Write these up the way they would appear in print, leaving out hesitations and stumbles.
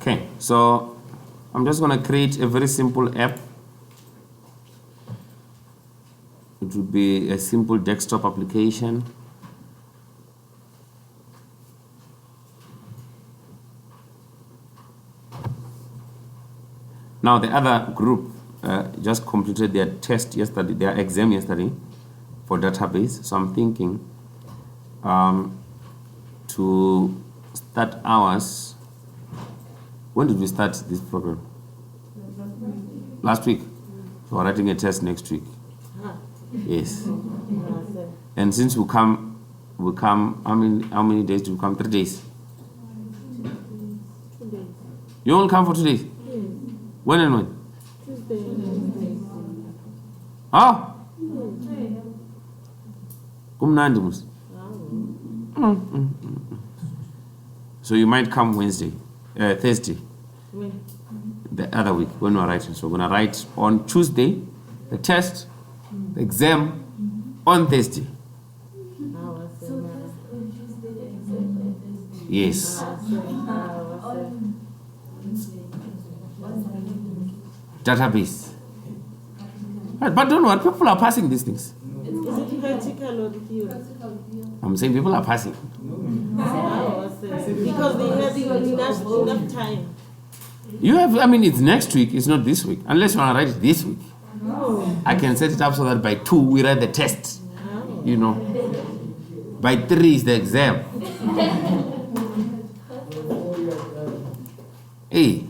Okay, so I'm just going to create a very simple app. It would be a simple desktop application. Now the other group just completed their test yesterday, their exam yesterday for database. So I'm thinking to start ours. When did we start this program? Last week. So we're writing a test next week. Yes. And since we come, how many days do we come? 3 days. 2 days. You only come for 2 days? Yes. When and when? Tuesday. Ah? Kumnandi mus. So you might come Thursday. When? The other week when we're writing. So we're gonna write on Tuesday, the test, the exam on Thursday. Yes. Database. But don't worry, people are passing these things. Is it practical or theory? I'm saying people are passing. Because they have enough time. You have, it's next week, it's not this week. Unless you want to write it this week. I can set it up so that by 2 we write the test. By 3 is the exam. Hey,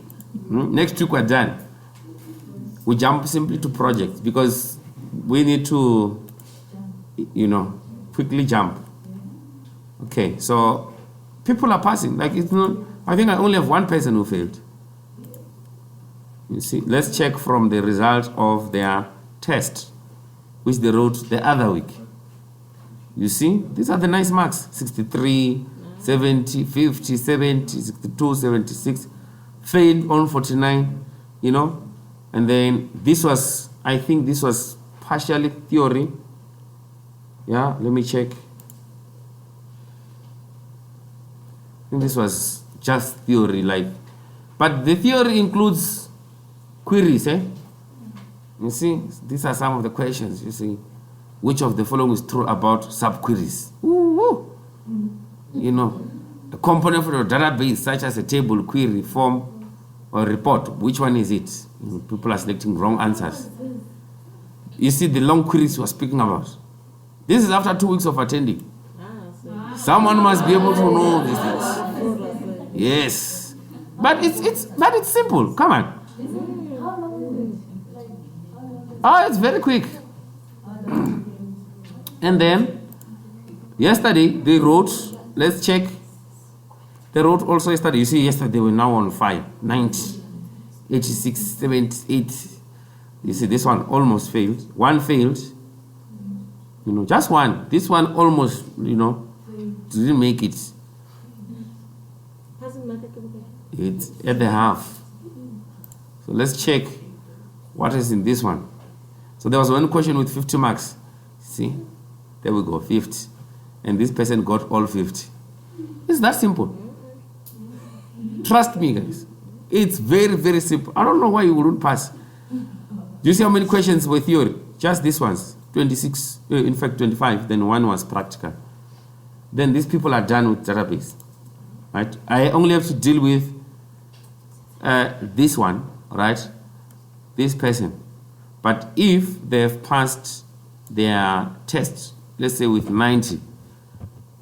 next week we're done. We jump simply to projects because we need to, quickly jump. Okay, so people are passing. Like it's not. I think I only have one person who failed. You see, let's check from the result of their test, which they wrote the other week. You see, these are the nice marks: 63, 70, 50, 70, 62, 76. Failed on 49. And then this was, I think this was partially theory. Yeah, let me check. I think this was just theory, but the theory includes queries, You see, these are some of the questions, you see. Which of the following is true about subqueries? A component for a database, such as a table, query, form, or report. Which one is it? People are selecting wrong answers. You see the long queries we're speaking about. This is after 2 weeks of attending. Someone must be able to know these things. Yes. But it's simple. Come on. Oh, it's very quick. And then yesterday they wrote, let's check. They wrote also yesterday. You see, yesterday they were now on 5, 90, 86, 78. You see, this one almost failed. One failed. Just one. This one almost, didn't make it. It's at the half. So let's check what is in this one. So there was one question with 50 marks. See, there we go, 50. And this person got all 50. It's that simple. Trust me, guys. It's very, very simple. I don't know why you wouldn't pass. Do you see how many questions were theory? Just these ones. 26, in fact 25, then one was practical. Then these people are done with database, right? I only have to deal with this one, right? This person. But if they've passed their test, let's say with 90,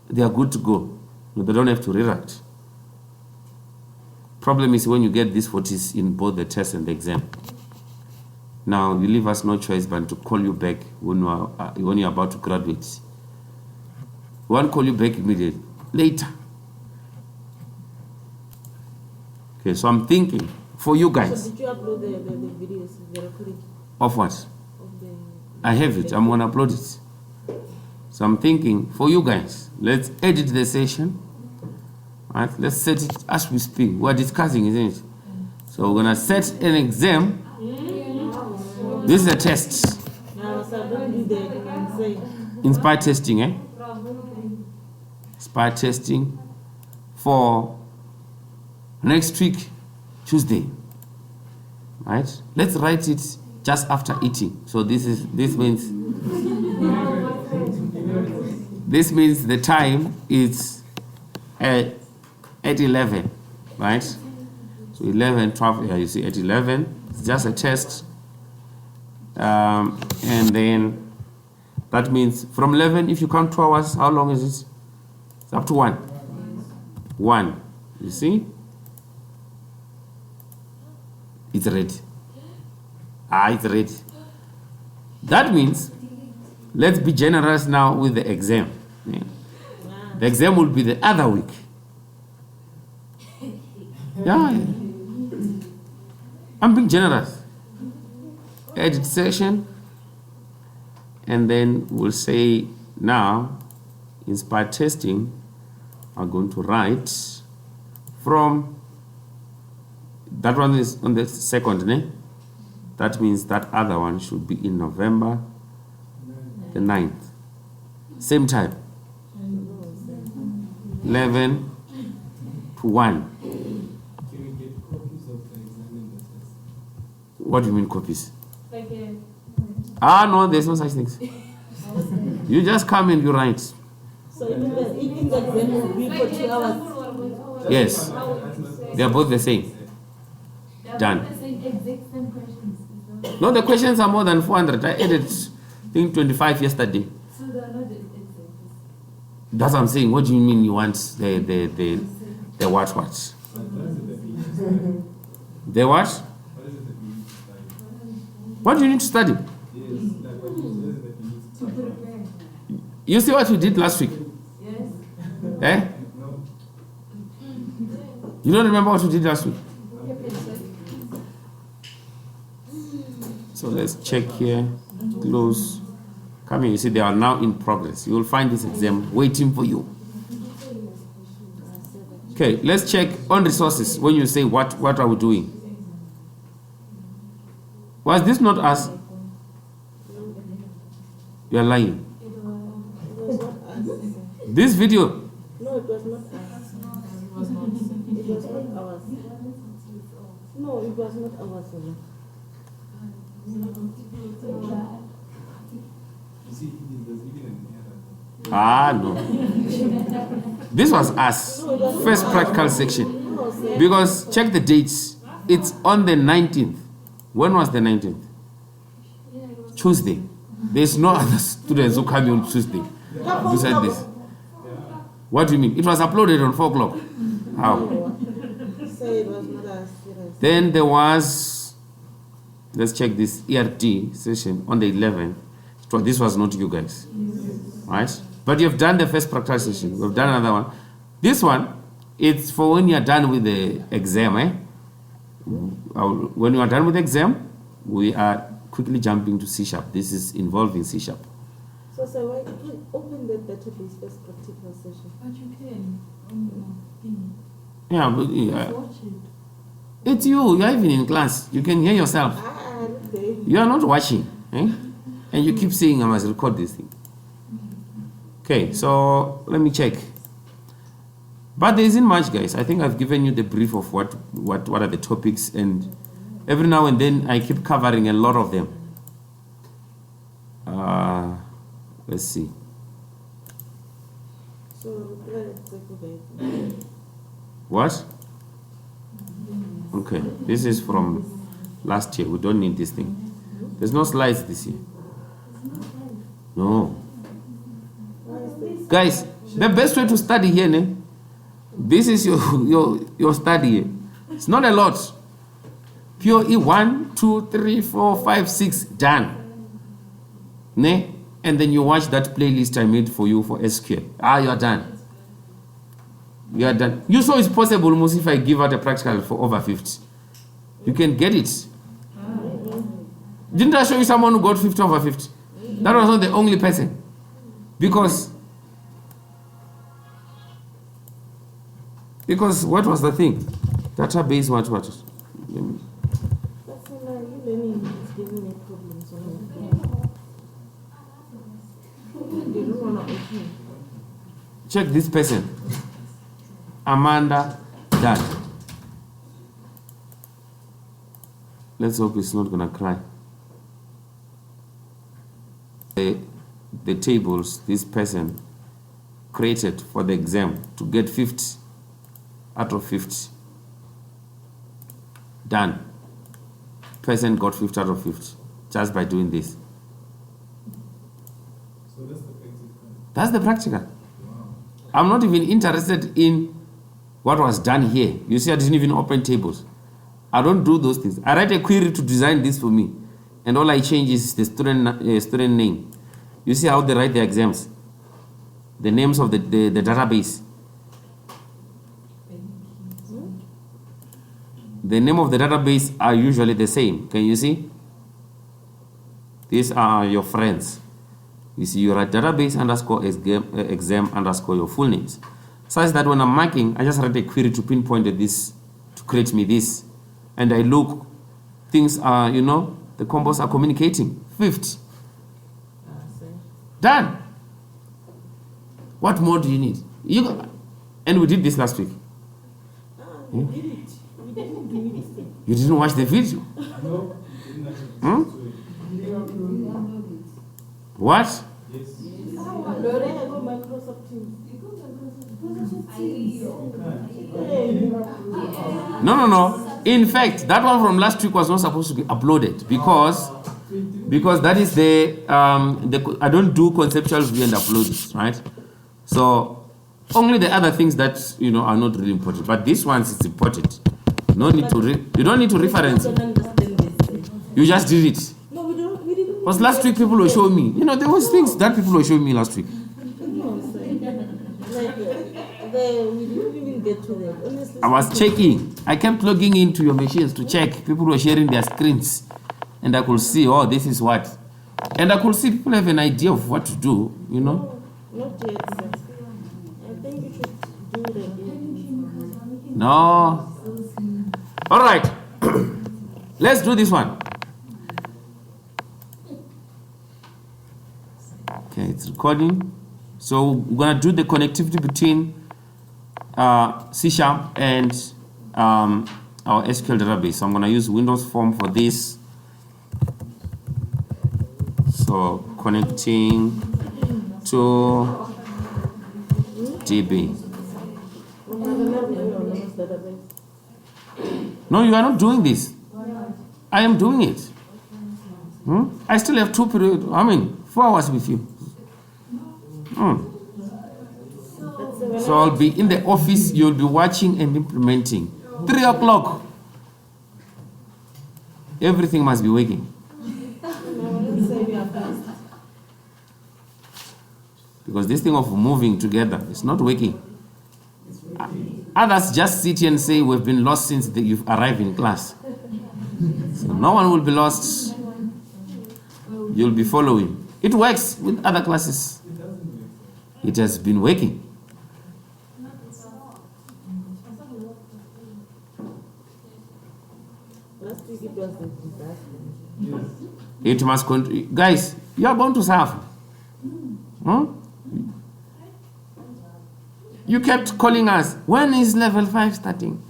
they are good to go. They don't have to rewrite. Problem is when you get these 40s in both the test and the exam. Now, you leave us no choice but to call you back when you're about to graduate. We won't call you back immediately. Later. Okay, so I'm thinking for you guys. So did you upload the videos, the recording? Of what? I have it. I'm going to upload it. So I'm thinking for you guys, let's edit the session. Right? Let's set it as we speak. We're discussing, isn't it? So we're going to set an exam. This is a test. Inspired testing, Inspired testing for next week, Tuesday. Right? Let's write it just after eating. So this means the time is at 11, right? So 11, 12, yeah, you see at 11, it's just a test. And then that means from 11, if you count 2 hours, how long is it? It's up to 1. 1, you see? It's ready. It's ready. That means, let's be generous now with the exam. Yeah. The exam will be the other week. Yeah. I'm being generous. Edit session. And then we'll say now, inspired testing, I'm going to write from, that one is on the 2nd, né? That means that other one should be in November the 9th. Same time. 11 to 1. Can we get copies of the exam and the test? What do you mean copies? Like No, there's no such things. You just come and you write. So even the exam will be for 2 hours. Yes. They are both the same. Done. No, the questions are more than 400. I added, I think, 25 yesterday. So they are not the exams. That's what I'm saying. What do you mean you want the what? What is it that we need to study? The what? What is it that we need to study? What do you need to study? Yes, like what is it that we need to study? You see what we did last week? Yes. Eh? No. You don't remember what we did last week? So let's check here. Close. Come here. You see they are now in progress. You will find this exam waiting for you. Okay, let's check on resources. When you say what are we doing? Was this not us? You are lying. It was not us. This video. No, it was not us. It was not ours. No, it was not ours. You see, there's even an error. No. This was us. First practical section. Because check the dates. It's on the 19th. When was the 19th? Tuesday. There's no other students who come on Tuesday. Beside this. What do you mean? It was uploaded on 4 o'clock. How? Say it was not us. Then there was, let's check this ERT session on the 11th. This was not you guys. Right? But you've done the first practical session. We've done another one. This one, it's for when you're done with the exam. When you are done with the exam, we are quickly jumping to C#. This is involving C#. So why you can open the database first practical session? But you can on the thing. Yeah, but Watch it. it's you. You're even in class. You can hear yourself. Okay. You are not watching. And you keep saying, I must record this thing. Okay, so let me check. But there isn't much, guys. I think I've given you the brief of what are the topics, and every now and then I keep covering a lot of them. Let's see. So let's take What? Okay, this is from last year. We don't need this thing. There's no slides this year. No. Guys, the best way to study here, ne? This is your study here. It's not a lot. POE 1, 2, 3, 4, 5, 6, done. Ne? And then you watch that playlist I made for you for SQL. You are done. You are done. You saw it's possible, Musi, if I give out a practical for over 50. You can get it. Didn't I show you someone who got 50 over 50? That was not the only person. Because what was the thing? Database, what? That's why you learning is giving me problems. They don't want to open. Check this person. Amanda, done. let's hope it's not gonna cry. The tables this person created for the exam to get 50 out of 50. Done. Person got 50 out of 50 just by doing this. So that's the practical. That's the practical. Wow. I'm not even interested in what was done here. You see, I didn't even open tables. I don't do those things. I write a query to design this for me, and all I change is the student name. You see how they write the exams, the names of the database. The name of the database are usually the same. Can you see? These are your friends. You see, you write database underscore exam underscore your full names. Such that when I'm marking, I just write a query to pinpoint this, to create me this. And I look, things are, you know, the combos are communicating. 50. Done. What more do you need? And we did this last week. We did it. We didn't do it. You didn't watch the video? No, you didn't actually Hmm? do it. What? Yes. Lorena go Microsoft Teams. No. In fact, that one from last week was not supposed to be uploaded because that is I don't do conceptual view and upload it, right? So only the other things that are not really important, but this one is important. No need to you don't need to reference. I don't understand this. You just did it. No, we don't. We didn't. Because last week people were showing me. There was things that people were showing me last week. No, sir. We didn't even get to them. Honestly, I was checking. I kept logging into your machines to check. People were sharing their screens. And I could see, oh, this is what. And I could see people have an idea of what to do, No, not yet, sir. I think you should do it again. No. All right. Let's do this one. Okay, it's recording. So we're going to do the connectivity between C# and our SQL database. So I'm going to use Windows Form for this. So connecting to DB. No, you are not doing this. I am doing it. I still have 4 hours with you. So I'll be in the office, you'll be watching and implementing. 3 o'clock. Everything must be working. Because this thing of moving together is not working. Others just sit here and say we've been lost since you've arrived in class. So no one will be lost. You'll be following. It works with other classes. It has been working. Last week it was a disaster. Yes. It must continue. Guys, you are going to serve. You kept calling us. When is level 5 starting?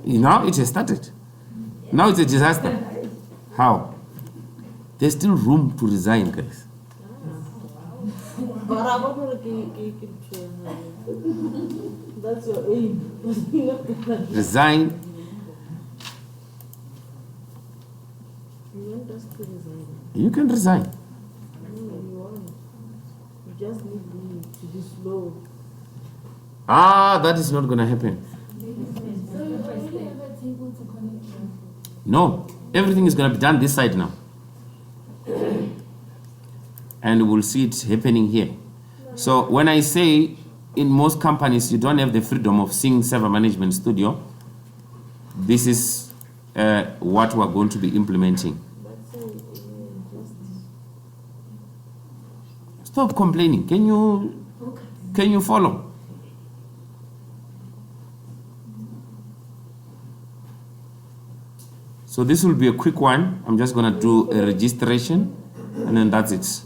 Now it has started. Now it's a disaster. How? There's still room to resign, guys. That's your aim. Resign. You want us to resign? You can resign. No, you won't. You just need me to be slow. That is not going to happen. So you already have a table to connect to. No. Everything is going to be done this side now. And we'll see it happening here. So when I say in most companies you don't have the freedom of seeing Server Management Studio, this is what we're going to be implementing. Stop complaining. Can you follow? So this will be a quick one. I'm just going to do a registration and then that's it.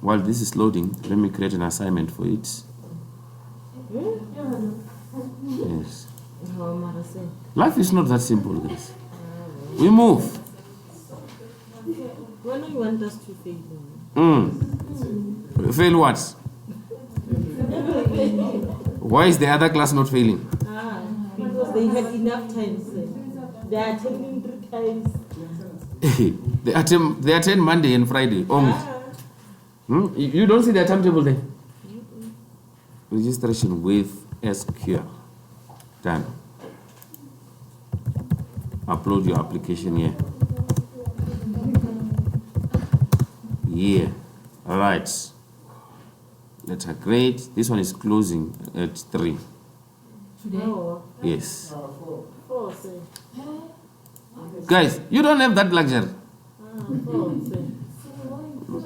While this is loading, let me create an assignment for it. Yes. Life is not that simple, guys. We move. When do you want us to fail? Fail what? Why is the other class not failing? Because they had enough time, sir. They are attending 3 times. They attend Monday and Friday only. You don't see their timetable there? Registration with SQL. Done. Upload your application here. Yeah. All right. Let's grade. This one is closing at 3. Today? Yes. 4, sir. Guys, you don't have that luxury. 4, sir.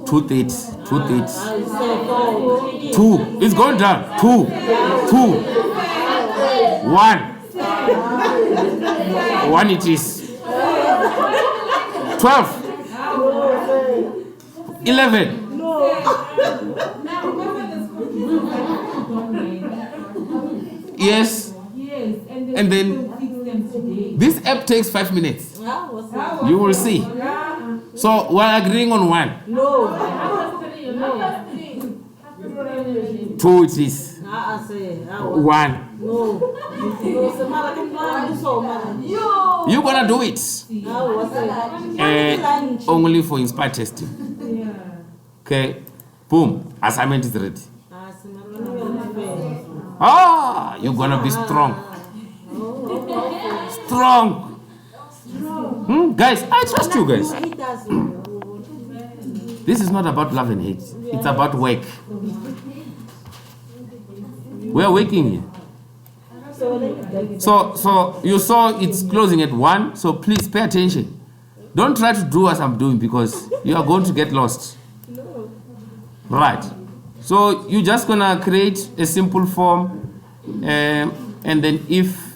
2 2. 2. It's going down. 2. 1. 1 it is. 12. 11. Yes. And then this app takes 5 minutes. You will see. So we're agreeing on 1. No. 2 it is. 1. No. You're gonna do it. Only for inspire testing. Okay. Boom. Assignment is ready. You're gonna be strong. Strong. Guys, I trust you guys. This is not about love and hate. It's about work. We are working here. So you saw it's closing at 1. So please pay attention. Don't try to do as I'm doing because you are going to get lost. Right. So you're just gonna create a simple form, and then if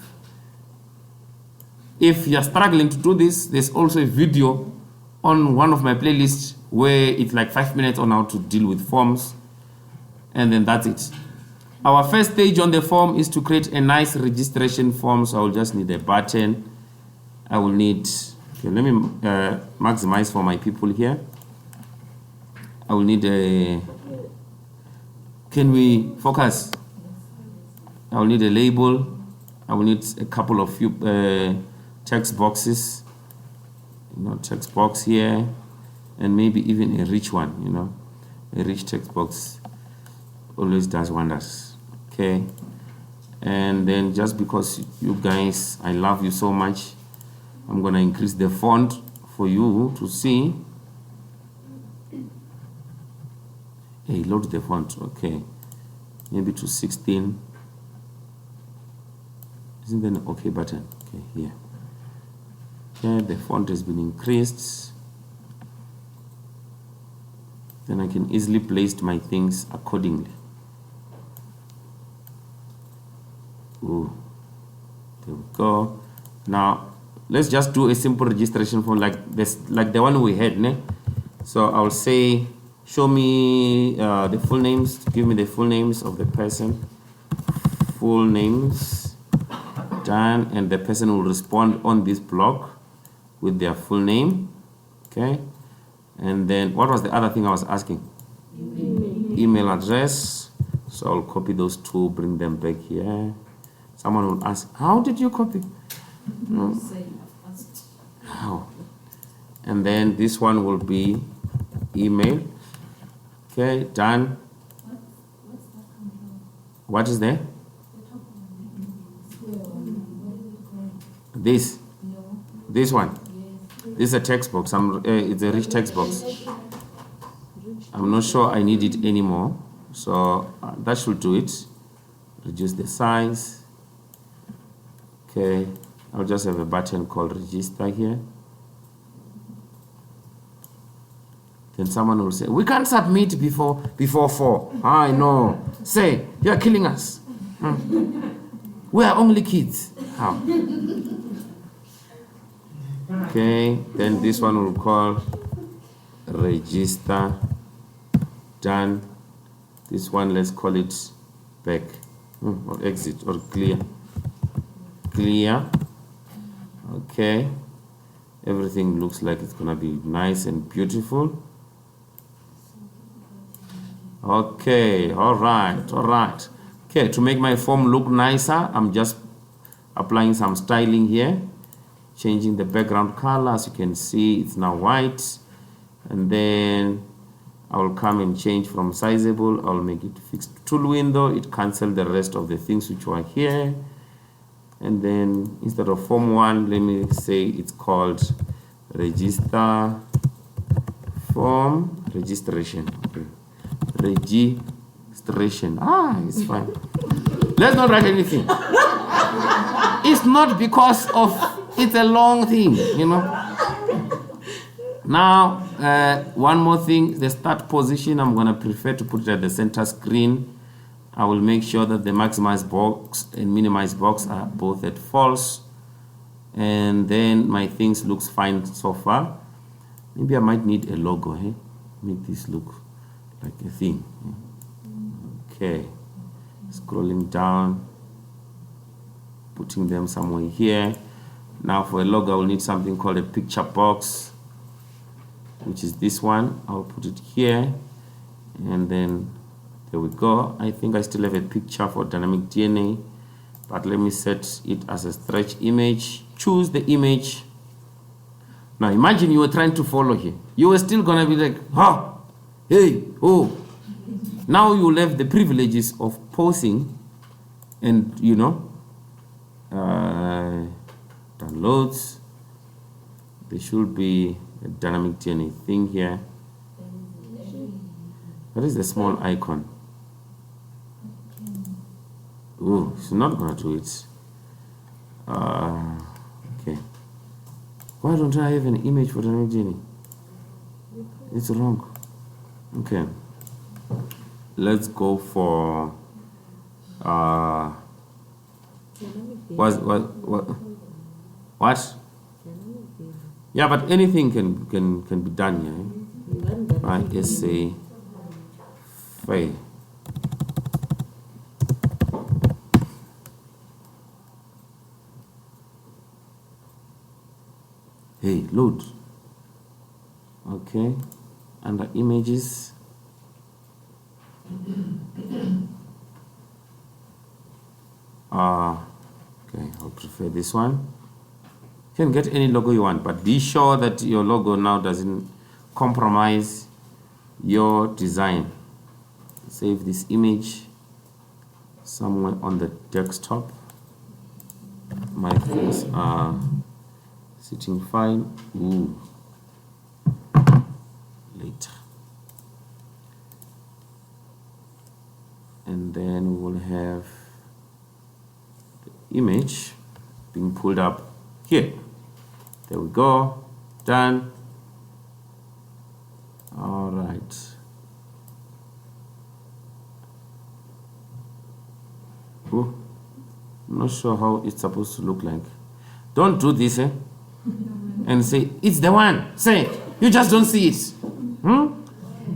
you're struggling to do this, there's also a video on one of my playlists where it's like 5 minutes on how to deal with forms, and then that's it. Our first stage on the form is to create a nice registration form. So I'll just need a button. I will need, okay, let me maximize for my people here. I will need a, can we focus? I will need a label. I will need a couple of few text boxes, text box here, and maybe even a rich one, a rich text box always does wonders. Okay, and then just because you guys, I love you so much, I'm gonna increase the font for you to see. Hey, load the font. Okay, maybe to 16. Isn't there an OK button? Okay, here. Okay, the font has been increased. Then I can easily place my things accordingly. Ooh, there we go. Now let's just do a simple registration form like this, like the one we had, ne? So I'll say, show me the full names. Give me the full names of the person. Full names. Done. And the person will respond on this block with their full name. Okay. And then what was the other thing I was asking? Email address. So I'll copy those two, bring them back here. Someone will ask, how did you copy? No. How? And then this one will be email. Okay, done. What is there? This one. This is a text box. It's a rich text box. I'm not sure I need it anymore, so that should do it. Reduce the size. Okay, I'll just have a button called register here. Then someone will say, we can't submit before 4. I know. Say, you're killing us. We are only kids. How? Okay, then this one will call register. Done. This one, let's call it back or exit or clear. clear. Okay, everything looks like it's gonna be nice and beautiful. Okay, all right. Okay, to make my form look nicer, I'm just applying some styling here, changing the background color. As you can see, it's now white, and then I will come and change from sizable. I'll make it fixed tool window. It cancels the rest of the things which were here. And then instead of form 1, let me say it's called register form registration. Okay. Registration. It's fine. Let's not write anything. It's not because of it's a long thing, you know. Now, one more thing, the start position, I'm gonna prefer to put it at the center screen. I will make sure that the maximize box and minimize box are both at false. And then my things looks fine so far. Maybe I might need a logo, eh? Make this look like a thing. Okay, scrolling down, putting them somewhere here. Now for a logo, I will need something called a picture box, which is this one. I'll put it here, and then there we go. I think I still have a picture for dynamic DNA, but let me set it as a stretch image. Choose the image. Now imagine you were trying to follow here. You were still gonna be like, hey, oh. Now you'll have the privileges of pausing and, you know, downloads. There should be a dynamic DNA thing here. That is the small icon. Oh, it's not gonna do it. Okay. Why don't I have an image for dynamic DNA? It's wrong. Okay. Let's go for what? Yeah, but anything can be done here. By SA file. Hey, load. Okay, under images. Okay, I'll prefer this one. You can get any logo you want, but be sure that your logo now doesn't compromise your design. Save this image somewhere on the desktop. My things are sitting fine. Ooh. Later. And then we will have the image being pulled up here. There we go. Done. All right. Ooh. I'm not sure how it's supposed to look like. Don't do this, eh? And say, it's the one. Say, you just don't see it.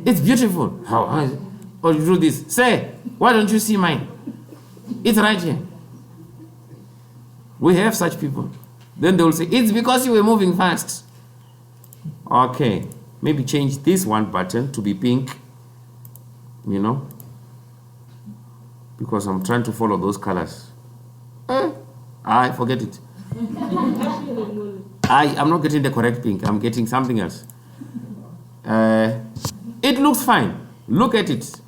It's beautiful. How? Or you do this. Say, why don't you see mine? It's right here. We have such people. Then they will say, it's because you were moving fast. Okay. Maybe change this one button to be pink. You know? Because I'm trying to follow those colors. I forget it. I'm not getting the correct pink. I'm getting something else. It looks fine. Look at it.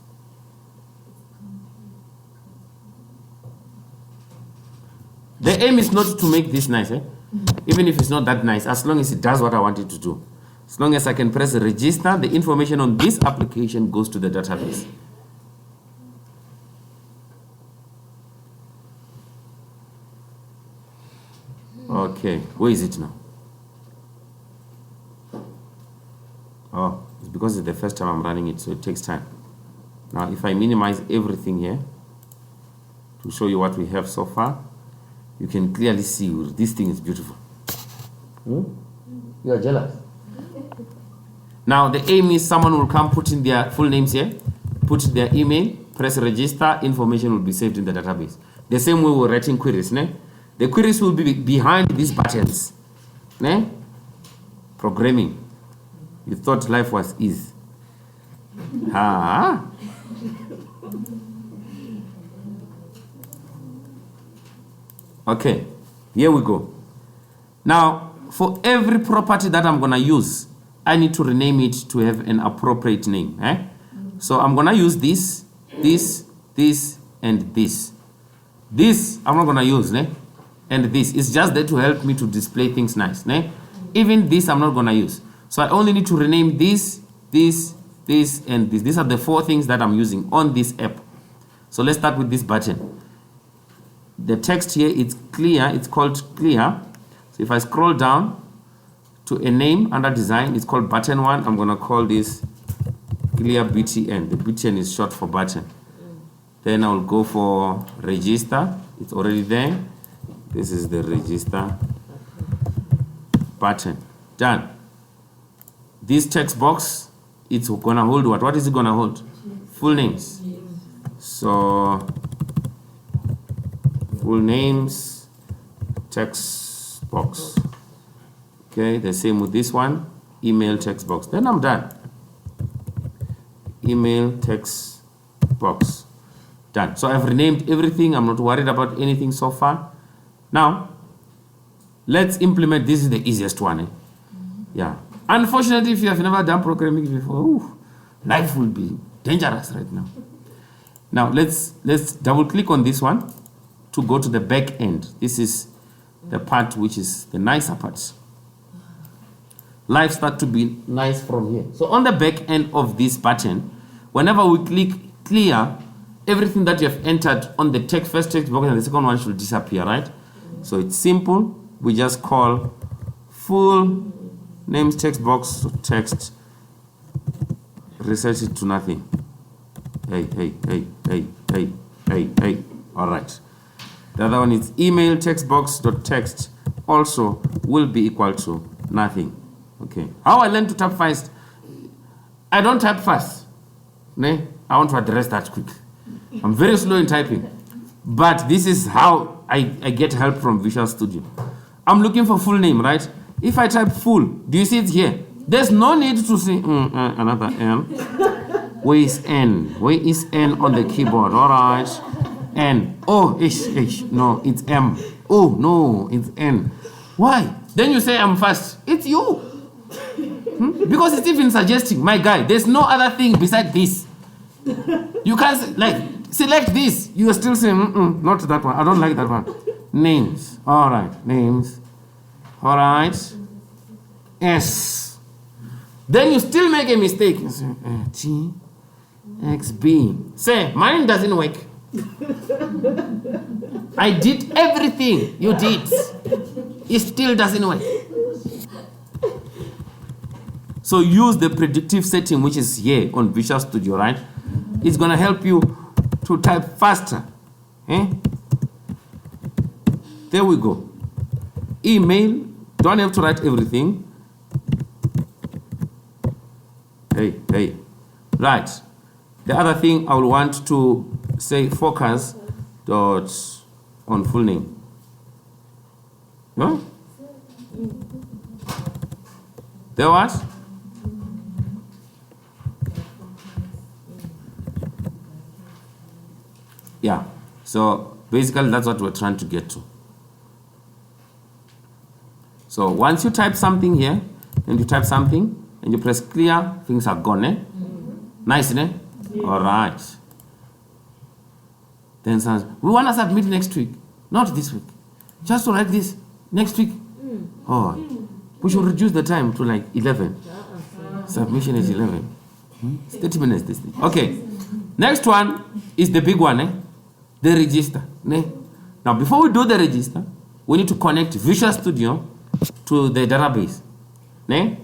The aim is not to make this nice, eh? Even if it's not that nice, as long as it does what I want it to do. As long as I can press register, the information on this application goes to the database. Okay, where is it now? Oh, it's because it's the first time I'm running it, so it takes time. Now, if I minimize everything here to show you what we have so far, you can clearly see this thing is beautiful. You are jealous. Now, the aim is someone will come put in their full names here, put their email, press register, information will be saved in the database. The same way we're writing queries, ne? The The queries will be behind these buttons. Ne? Programming. You thought life was easy. Ah. Okay, here we go. Now, for every property that I'm going to use, I need to rename it to have an appropriate name. So I'm going to use this, and this. This I'm not going to use, ne? And this is just there to help me to display things nice. Ne? Even this I'm not going to use. So I only need to rename this, and this. These are the 4 things that I'm using on this app. So let's start with this button. The text here is clear. It's called clear. So if I scroll down to a name under design, it's called button 1. I'm going to call this clear BTN. The BTN is short for button. Then I'll go for register. It's already there. This is the register button. Done. This text box, it's going to hold what? What is it going to hold? Full names. So, full names, text box. Okay, the same with this one, email text box. Then I'm done. Email text box. Done. So I've renamed everything. I'm not worried about anything so far. Now, let's implement. This is the easiest one. Yeah. Unfortunately, if you have never done programming before, life will be dangerous right now. Now, let's double click on this one to go to the back end. This is the part which is the nicer part. Life starts to be nice from here. So on the back end of this button, whenever we click clear, everything that you have entered on the first text box and the second one should disappear, right? So it's simple. We just call full names text box to text, reset it to nothing. Hey. All right. The other one is email text box dot text also will be equal to nothing. Okay. How I learn to type fast? I don't type fast. Ne? I want to address that quick. I'm very slow in typing. But this is how I get help from Visual Studio. I'm looking for full name, right? If I type full, do you see it here? There's no need to say another N. Where is N? Where is N on the keyboard? All right. N. Oh, no, it's M. Oh, no, it's N. Why? Then you say I'm fast. It's you. Because it's even suggesting, my guy, there's no other thing beside this. You can't, select this. You are still saying, not that one. I don't like that one. Names. All right, names. All right. S. Then you still make a mistake. You say, T, X, B. Say, mine doesn't work. I did everything you did. It still doesn't work. So use the predictive setting, which is here on Visual Studio, right? It's going to help you to type faster. There we go. Email. Don't have to write everything. Hey. Right. The other thing I will want to say focus dot on full name. No? There what? Yeah. So basically that's what we're trying to get to. So once you type something here, and you type something, and you press clear, things are gone, eh? Nice, eh? Yeah. All right. Then says, we want to submit next week, not this week. Just to write this next week. Oh, we should reduce the time to like 11. Submission is 11. It's 30 minutes this thing. Okay. Next one is the big one, eh? The register. Ne? Now, before we do the register, we need to connect Visual Studio to the database. Ne?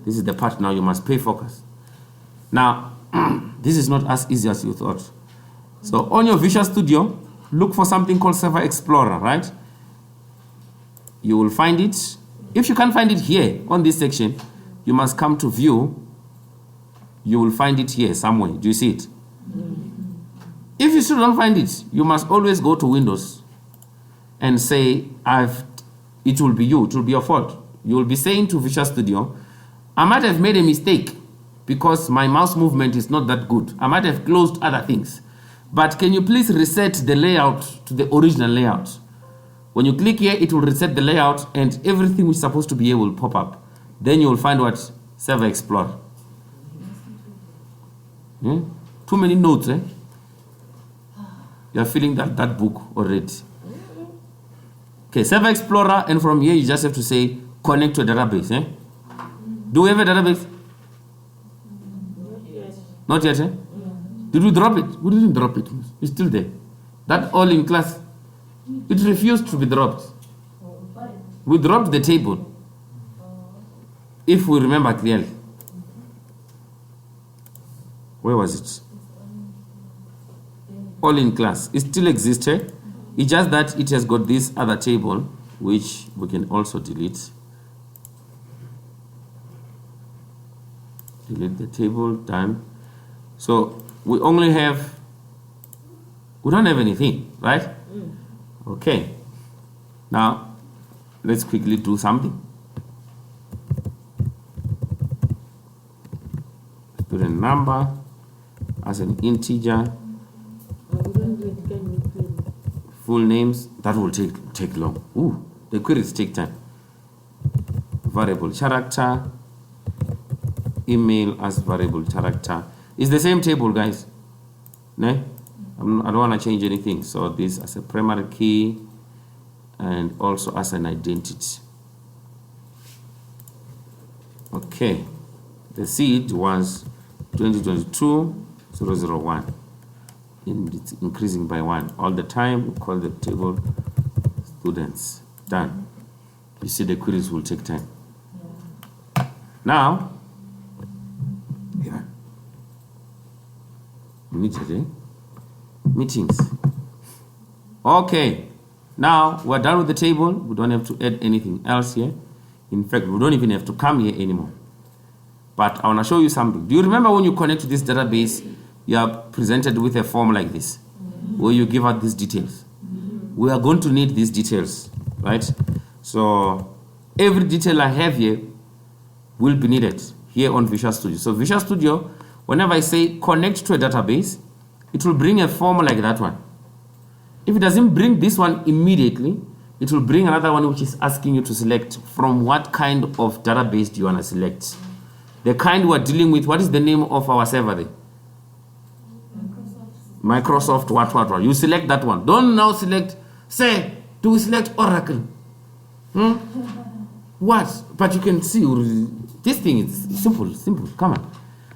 This is the part now you must pay focus. Now, this is not as easy as you thought. So on your Visual Studio, look for something called Server Explorer, right? You will find it. If you can't find it here on this section, you must come to View. You will find it here somewhere. Do you see it? If you still don't find it, you must always go to Windows. and say, it will be you, it will be your fault. You will be saying to Visual Studio, I might have made a mistake because my mouse movement is not that good. I might have closed other things. But can you please reset the layout to the original layout? When you click here, it will reset the layout and everything which is supposed to be here will pop up. Then you will find what? Server Explorer. Yeah? Too many notes, eh? You are feeling that book already. Okay, Server Explorer, and from here you just have to say connect to a database. Eh? Do we have a database? Not yet, eh? Did we drop it? We didn't drop it. It's still there. That all in class. It refused to be dropped. We dropped the table. If we remember clearly. Where was it? All in class. It still exists. Eh? It's just that it has got this other table, which we can also delete. Delete the table, done. So we don't have anything, right? Okay. Now, let's quickly do something. Student number as an integer. Full names, that will take long. Ooh, the queries take time. Variable character, email as variable character. It's the same table, guys. Ne? I don't want to change anything. So this as a primary key and also as an identity. Okay. The seed was 2022-001. It's increasing by 1 all the time. We call the table students. Done. You see the queries will take time. Now, yeah. Meetings. Okay. Now we're done with the table. We don't have to add anything else here. In fact, we don't even have to come here anymore. But I want to show you something. Do you remember when you connect to this database, you are presented with a form like this, where you give out these details? We are going to need these details, right? So every detail I have here will be needed here on Visual Studio. So Visual Studio, whenever I say connect to a database, it will bring a form like that one. If it doesn't bring this one immediately, it will bring another one which is asking you to select from what kind of database do you want to select. The kind we're dealing with, what is the name of our server there? Microsoft what. You select that one. Don't now select, say, do we select Oracle? What? But you can see, this thing is simple. Come on.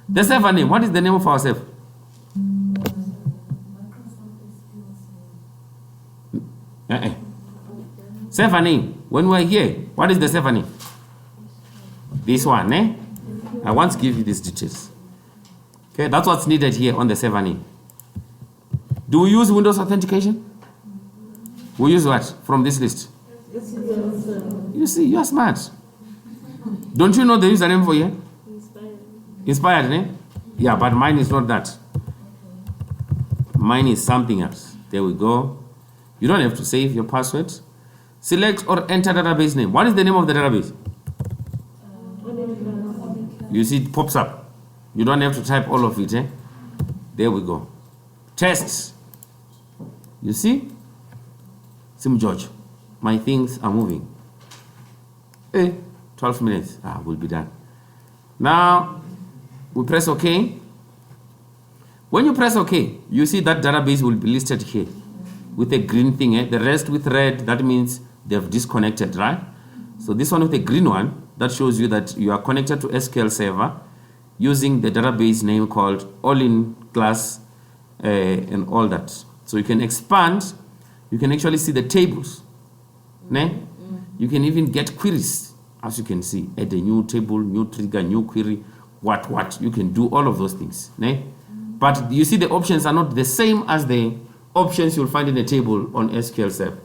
The server name, what is the name of our server? Server name, when we're here, what is the server name? This one, eh? I want to give you these details. Okay, that's what's needed here on the server name. Do we use Windows Authentication? We use what from this list? You see, you are smart. Don't you know the username for here? Inspired, eh? Yeah, but mine is not that. Mine is something else. There we go. You don't have to save your password. Select or enter database name. What is the name of the database? You see, it pops up. You don't have to type all of it, eh? There we go. Tests. You see? Sim George. My things are moving. 12 minutes. We'll be done. Now, we press OK. When you press OK, you see that database will be listed here with a green thing. The rest with red, that means they've disconnected, right? So this one with a green one, that shows you that you are connected to SQL Server using the database name called all-in class and all that. So you can expand. You can actually see the tables. You can even get queries, as you can see. Add a new table, new trigger, new query, what. You can do all of those things. But you see the options are not the same as the options you'll find in a table on SQL Server.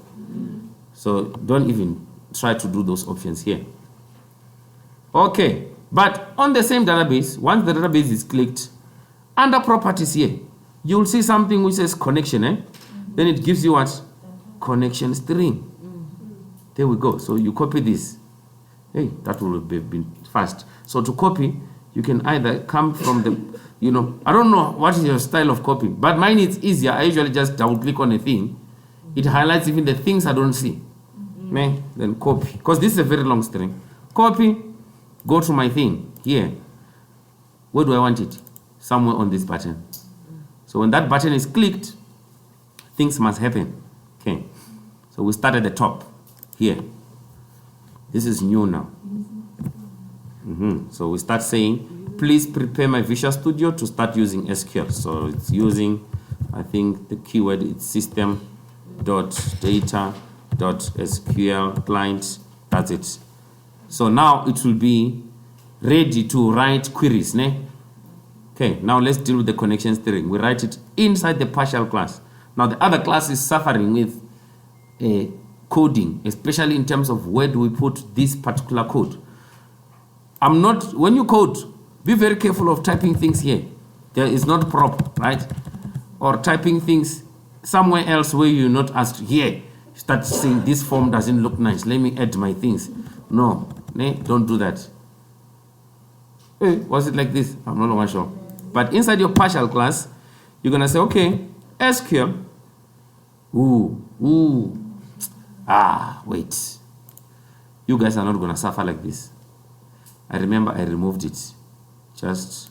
So don't even try to do those options here. Okay, but on the same database, once the database is clicked, under properties here, you'll see something which says connection. Then it gives you what? connection string. There we go. So you copy this. Hey, that will be been fast. So to copy, you can either come from the, I don't know what is your style of copy, but mine is easier. I usually just double click on a thing. It highlights even the things I don't see. Then copy, because this is a very long string. Copy, go to my thing here. Where do I want it? Somewhere on this button. So when that button is clicked, things must happen. Okay. So we start at the top here. This is new now. So we start saying, please prepare my Visual Studio to start using SQL. So it's using, I think the keyword is system.data.sql client. That's it. So now it will be ready to write queries. Okay, now let's deal with the connection string. We write it inside the partial class. Now the other class is suffering with coding, especially in terms of where do we put this particular code. When you code, be very careful of typing things here. There is not prop, right? Or typing things somewhere else where you're not asked. Here, start saying this form doesn't look nice. Let me add my things. No, don't do that. Hey, was it like this? I'm not sure. But inside your partial class, you're gonna say, okay, SQL. Wait. You guys are not gonna suffer like this. I remember I removed it just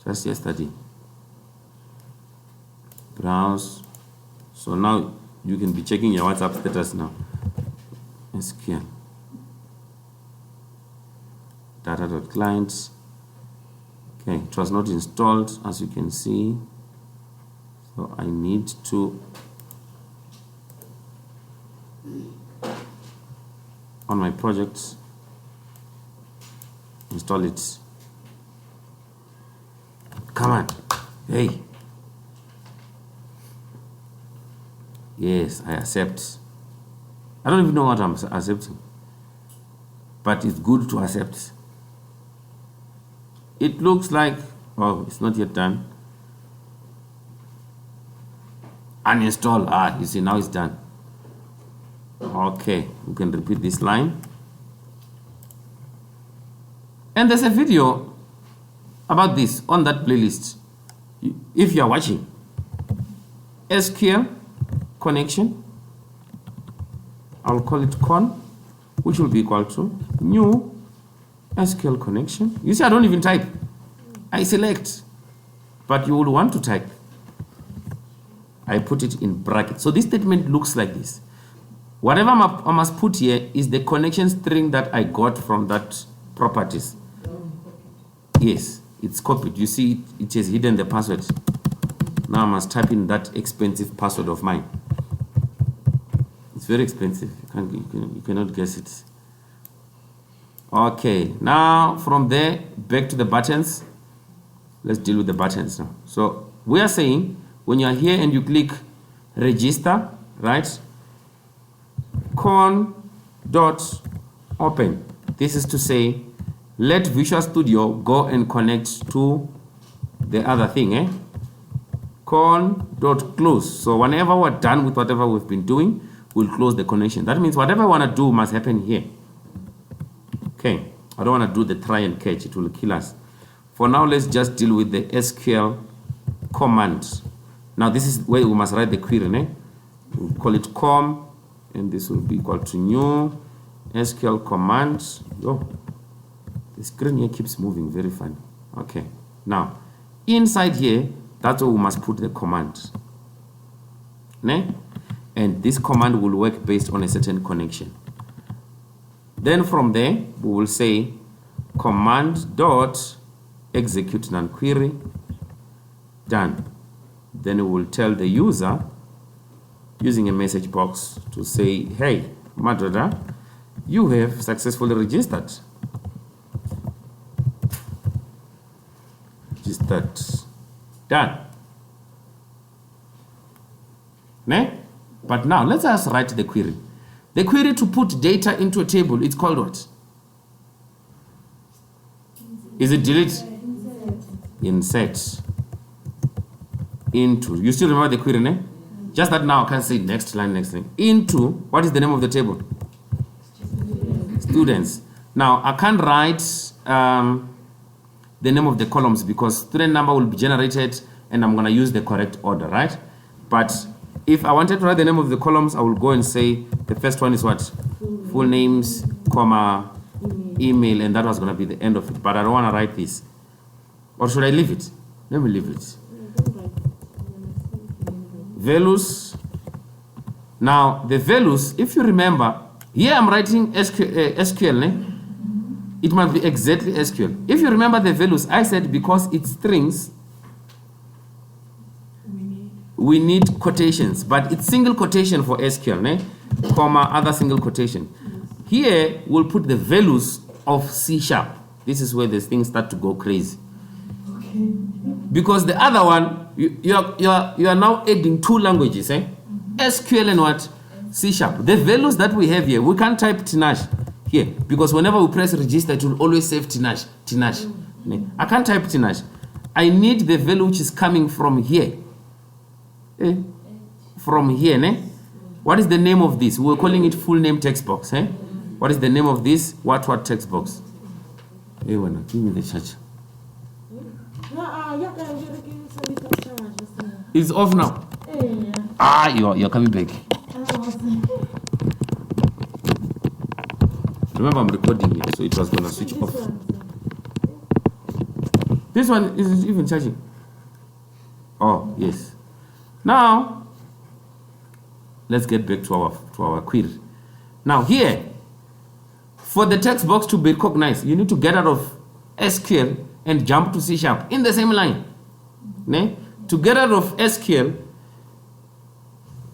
yesterday. Browse. So now you can be checking your WhatsApp status now. SQL. Data.client. Okay, it was not installed, as you can see. So I need to on my project install it. Come on. Hey. Yes, I accept. I don't even know what I'm accepting, but it's good to accept. It looks like, oh, it's not yet done. Uninstall. You see, now it's done. Okay, we can repeat this line. And there's a video about this on that playlist. If you are watching, SQL connection, I'll call it con, which will be equal to new SQL connection. You see, I don't even type. I select, but you will want to type. I put it in brackets. So this statement looks like this. Whatever I must put here is the connection string that I got from that properties. Yes, it's copied. You see, it has hidden the password. Now I must type in that expensive password of mine. It's very expensive. You cannot guess it. Okay, now from there, back to the buttons. Let's deal with the buttons now. So we are saying, when you are here and you click register, right? Con.open. This is to say, let Visual Studio go and connect to the other thing. Con.close. So whenever we're done with whatever we've been doing, we'll close the connection. That means whatever I want to do must happen here. Okay, I don't want to do the try and catch. It will kill us. For now, let's just deal with the SQL command. Now this is where we must write the query. We'll call it com, and this will be equal to new SQL command. The screen here keeps moving, very funny. Okay, now inside here, that's where we must put the command. And this command will work based on a certain connection. Then from there, we will say command dot execute none query. Done. Then we will tell the user using a message box to say, hey, Madrida, you have successfully registered. Registered. Done. But now let's just write the query. The query to put data into a table, it's called what? Is it delete? Insert. Into. You still remember the query, Just that now I can say next line, into, what is the name of the table? Students. Now I can't write the name of the columns because student number will be generated and I'm going to use the correct order, right? But if I wanted to write the name of the columns, I will go and say the first one is what? Full names, comma, email, and that was going to be the end of it. But I don't want to write this. Or should I leave it? Let me leave it. Values. Now, the values, if you remember, here I'm writing SQL. It must be exactly SQL. If you remember the values, I said because it's strings, we need quotations, but it's single quotation for SQL, comma, other single quotation. Here, we'll put the values of C#. This is where the things start to go crazy. Because the other one, you are now adding two languages, SQL and what? C#. The values that we have here, we can't type Tinash here because whenever we press register, it will always save Tinash. I can't type Tinash. I need the value which is coming from here. From here, What is the name of this? We're calling it full name text box. What is the name of this? What text box? Give me the charger. It's off now. You're coming back. Remember, I'm recording it, so it was gonna switch off. This one isn't even charging. Oh, yes. Now, let's get back to our query. Now here, for the text box to be recognized, you need to get out of SQL and jump to C# in the same line. To get out of SQL,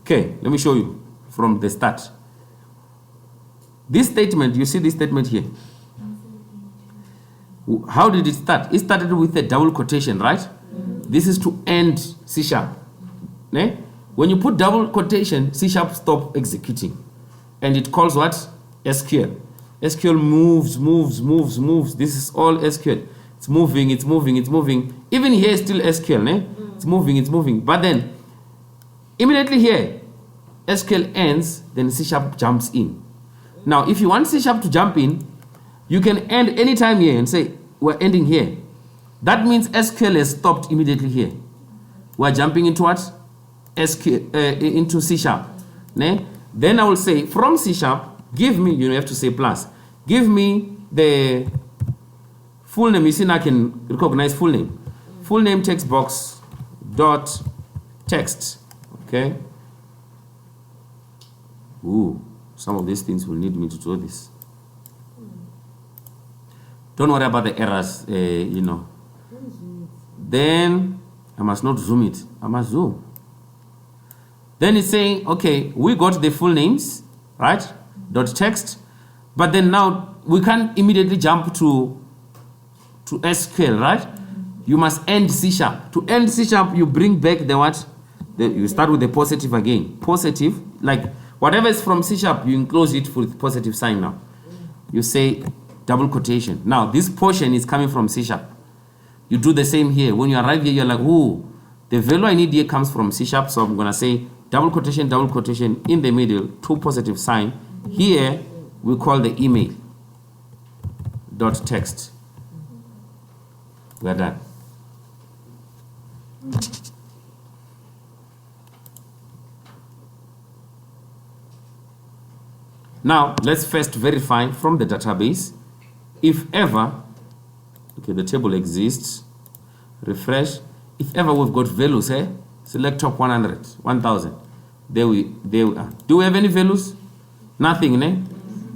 okay, let me show you from the start. This statement, you see this statement here. How did it start? It started with a double quotation, right? This is to end C#. When you put double quotation, C# stop executing. And it calls what? SQL. SQL moves. This is all SQL. It's moving. Even here is still SQL. It's moving. But then, immediately here, SQL ends, then C# jumps in. Now, if you want C# to jump in, you can end anytime here and say, we're ending here. That means SQL has stopped immediately here. We're jumping into what? SQL, into C#. Then I will say, from C#, give me, you have to say plus, give me the full name. You see now I can recognize full name. Full name text box dot text. Okay. Ooh, some of these things will need me to do this. Don't worry about the errors, Then I must not zoom it. I must zoom. Then it's saying, okay, we got the full names, right? Dot text. But then now we can't immediately jump to SQL, right? You must end C#. To end C#, you bring back the what? You start with the positive again. Positive, like whatever is from C#, you enclose it with positive sign now. You say double quotation. Now this portion is coming from C#. You do the same here. When you arrive here, you're like, ooh, the value I need here comes from C#, so I'm gonna say double quotation in the middle, two positive sign. Here we call the email dot text. We're done. Now let's first verify from the database if ever, okay, the table exists, refresh. If ever we've got values here, select top 100, 1000. There we are. Do we have any values? Nothing, ne?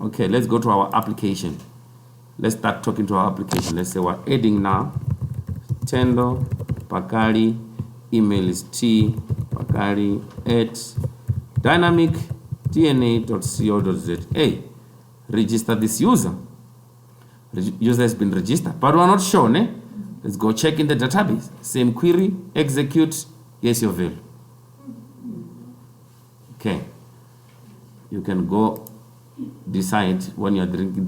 Okay, let's go to our application. Let's start talking to our application. Let's say we're adding now. Tendo, Pakari, email is T, Pakari, @ dynamic dna.co.za. Register this user. User has been registered, but we're not sure, ne? Let's go check in the database. Same query, execute, yes, your value. Okay. You can go decide when you're drinking the